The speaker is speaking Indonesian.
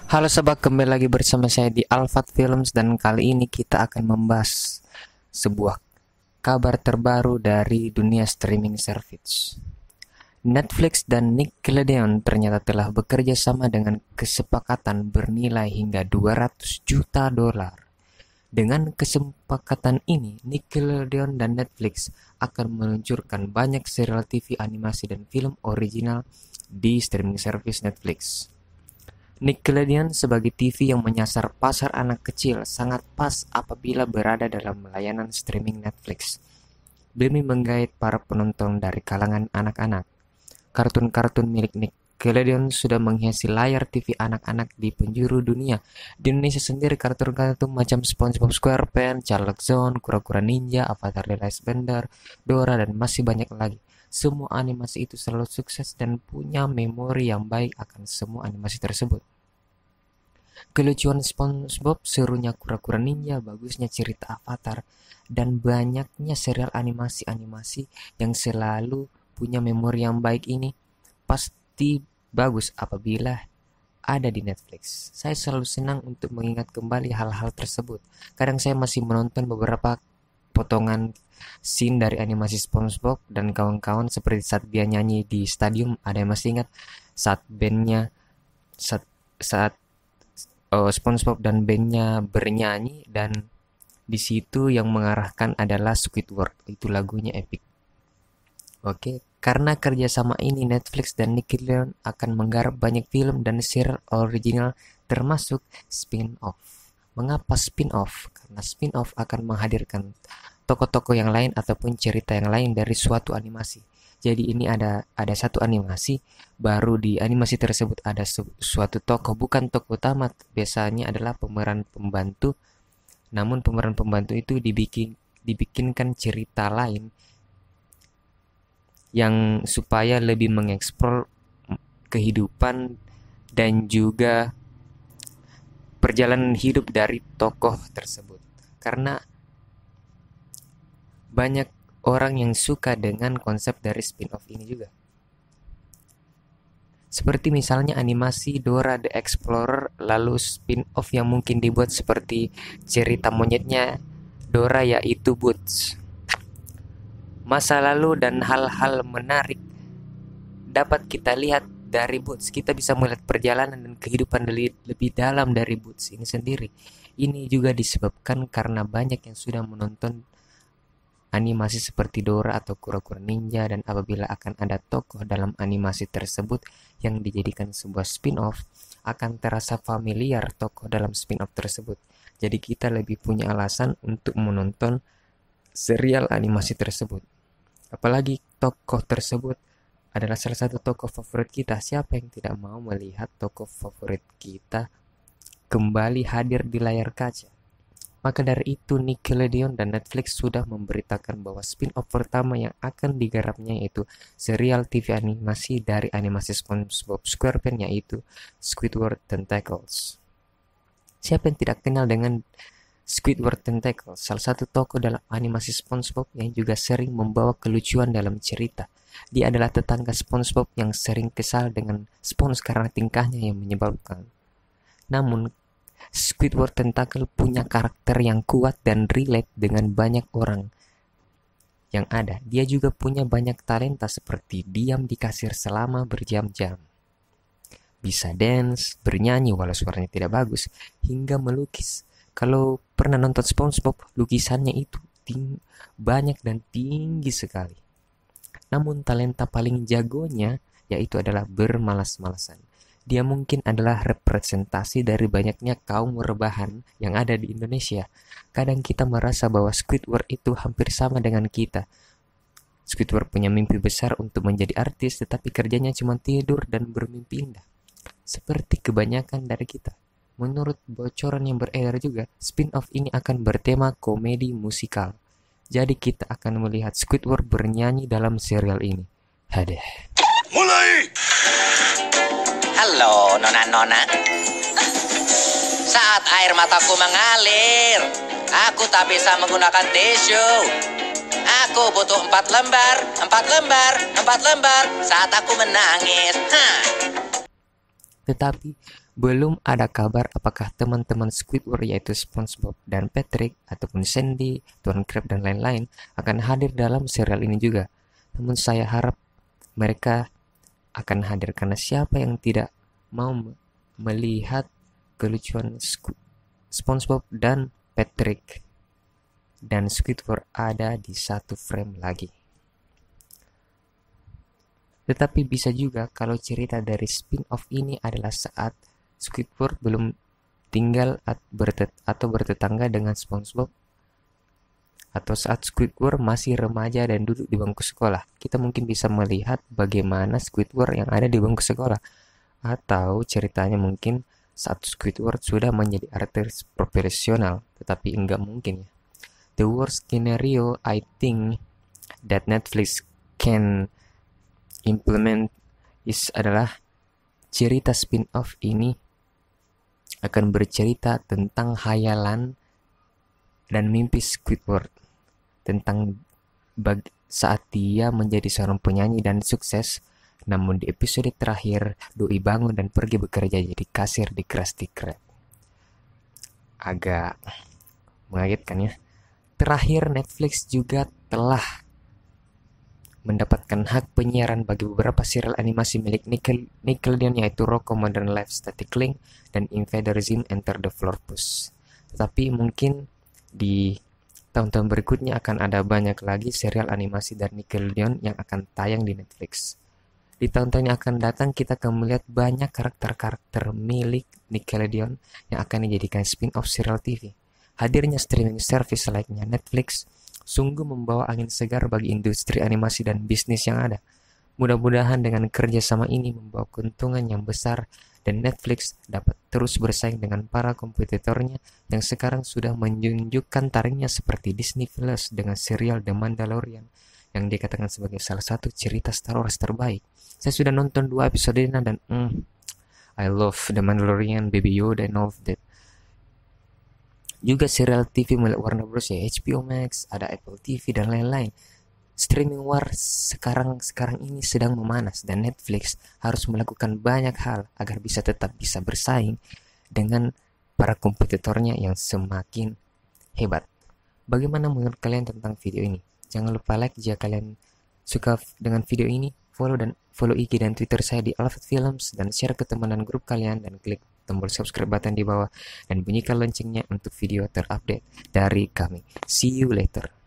Halo sobat, kembali lagi bersama saya di Alfat Films dan kali ini kita akan membahas sebuah kabar terbaru dari dunia streaming service. Netflix dan Nickelodeon ternyata telah bekerja sama dengan kesepakatan bernilai hingga 200 juta dolar. Dengan kesepakatan ini, Nickelodeon dan Netflix akan meluncurkan banyak serial TV, animasi, dan film original di streaming service Netflix. Nickelodeon sebagai TV yang menyasar pasar anak kecil sangat pas apabila berada dalam layanan streaming Netflix. Demi menggait para penonton dari kalangan anak-anak, kartun-kartun milik Nickelodeon sudah menghiasi layar TV anak-anak di penjuru dunia. Di Indonesia sendiri, kartun-kartun macam SpongeBob SquarePants, Sherlock Zone, Kura-Kura Ninja, Avatar The Last Bender, Dora, dan masih banyak lagi. Semua animasi itu selalu sukses dan punya memori yang baik akan semua animasi tersebut. Kelucuan SpongeBob, serunya Kura-Kura Ninja, bagusnya cerita Avatar, dan banyaknya serial animasi-animasi yang selalu punya memori yang baik ini pasti bagus apabila ada di Netflix. Saya selalu senang untuk mengingat kembali hal-hal tersebut. Kadang saya masih menonton beberapa potongan scene dari animasi SpongeBob dan kawan-kawan seperti saat dia nyanyi di stadium. Ada yang masih ingat saat bandnya saat SpongeBob dan bandnya bernyanyi, dan di situ yang mengarahkan adalah Squidward. Itu lagunya epic. Oke, karena kerjasama ini Netflix dan Nickelodeon akan menggarap banyak film dan serial original termasuk spin-off. Mengapa spin-off? Karena spin-off akan menghadirkan tokoh-tokoh yang lain ataupun cerita yang lain dari suatu animasi. Jadi ini ada satu animasi, baru di animasi tersebut ada suatu tokoh, bukan tokoh utama, biasanya adalah pemeran pembantu. Namun pemeran pembantu itu dibikinkan cerita lain yang supaya lebih mengeksplor kehidupan dan juga perjalanan hidup dari tokoh tersebut. Karena banyak orang yang suka dengan konsep dari spin-off ini juga. Seperti misalnya animasi Dora the Explorer, lalu spin-off yang mungkin dibuat seperti cerita monyetnya Dora yaitu Boots. Masa lalu dan hal-hal menarik dapat kita lihat dari Boots. Kita bisa melihat perjalanan dan kehidupan lebih dalam dari Boots ini sendiri. Ini juga disebabkan karena banyak yang sudah menonton animasi seperti Dora atau Kura-Kura Ninja, dan apabila akan ada tokoh dalam animasi tersebut yang dijadikan sebuah spin-off, akan terasa familiar tokoh dalam spin-off tersebut. Jadi kita lebih punya alasan untuk menonton serial animasi tersebut. Apalagi tokoh tersebut adalah salah satu tokoh favorit kita. Siapa yang tidak mau melihat tokoh favorit kita kembali hadir di layar kaca? Maka dari itu Nickelodeon dan Netflix sudah memberitakan bahwa spin-off pertama yang akan digarapnya yaitu serial TV animasi dari animasi SpongeBob SquarePants, yaitu Squidward Tentacles. Siapa yang tidak kenal dengan Squidward Tentacles, salah satu tokoh dalam animasi SpongeBob yang juga sering membawa kelucuan dalam cerita. Dia adalah tetangga SpongeBob yang sering kesal dengan Sponge karena tingkahnya yang menyebalkan. Namun Squidward Tentacle punya karakter yang kuat dan relate dengan banyak orang yang ada. Dia juga punya banyak talenta seperti diam di kasir selama berjam-jam, bisa dance, bernyanyi walau suaranya tidak bagus, hingga melukis. Kalau pernah nonton SpongeBob, lukisannya itu banyak dan tinggi sekali. Namun talenta paling jagonya yaitu adalah bermalas-malasan. Dia mungkin adalah representasi dari banyaknya kaum rebahan yang ada di Indonesia. Kadang kita merasa bahwa Squidward itu hampir sama dengan kita. Squidward punya mimpi besar untuk menjadi artis, tetapi kerjanya cuma tidur dan bermimpi indah. Seperti kebanyakan dari kita. Menurut bocoran yang beredar juga, spin-off ini akan bertema komedi musikal. Jadi kita akan melihat Squidward bernyanyi dalam serial ini. Hadeh. Mulai! Halo, nona-nona. Saat air mataku mengalir, aku tak bisa menggunakan tisu. Aku butuh 4 lembar, 4 lembar, 4 lembar saat aku menangis. Tetapi Belum ada kabar apakah teman-teman Squidward yaitu SpongeBob dan Patrick ataupun Sandy, Tuan Crab dan lain-lain akan hadir dalam serial ini juga. Namun saya harap mereka akan hadir karena siapa yang tidak mau melihat kelucuan SpongeBob dan Patrick dan Squidward ada di satu frame lagi. Tetapi bisa juga kalau cerita dari spin-off ini adalah saat Squidward belum tinggal atau bertetangga dengan SpongeBob, atau saat Squidward masih remaja dan duduk di bangku sekolah. Kita mungkin bisa melihat bagaimana Squidward yang ada di bangku sekolah. Atau ceritanya mungkin saat Squidward sudah menjadi artis profesional, tetapi enggak mungkin ya. The worst scenario I think that Netflix can implement adalah cerita spin-off ini akan bercerita tentang khayalan dan mimpi Squidward tentang saat dia menjadi seorang penyanyi dan sukses. Namun di episode terakhir Doi bangun dan pergi bekerja jadi kasir di Krusty Krab. Agak mengagetkan ya. Terakhir Netflix juga telah mendapatkan hak penyiaran bagi beberapa serial animasi milik Nickelodeon yaitu Rocko Modern Life Static Link dan Invader Zim Enter the Florpus. Tetapi mungkin di tahun-tahun berikutnya akan ada banyak lagi serial animasi dari Nickelodeon yang akan tayang di Netflix. Di tahun-tahun yang akan datang kita akan melihat banyak karakter-karakter milik Nickelodeon yang akan dijadikan spin-off serial TV. Hadirnya streaming service layaknya Netflix sungguh membawa angin segar bagi industri animasi dan bisnis yang ada. Mudah-mudahan dengan kerjasama ini membawa keuntungan yang besar dan Netflix dapat terus bersaing dengan para kompetitornya yang sekarang sudah menunjukkan taringnya seperti Disney Plus dengan serial The Mandalorian yang dikatakan sebagai salah satu cerita Star Wars terbaik. Saya sudah nonton 2 episodenya dan I love The Mandalorian, Baby Yoda, and all of that. Juga serial TV milik Warner Bros ya, HBO Max, ada Apple TV dan lain-lain. Streaming war sekarang ini sedang memanas dan Netflix harus melakukan banyak hal agar tetap bisa bersaing dengan para kompetitornya yang semakin hebat. Bagaimana menurut kalian tentang video ini? Jangan lupa like jika kalian suka dengan video ini, follow IG dan Twitter saya di Alfred Films dan share ke teman dan grup kalian dan klik tombol subscribe button di bawah dan bunyikan loncengnya untuk video terupdate dari kami. See you later.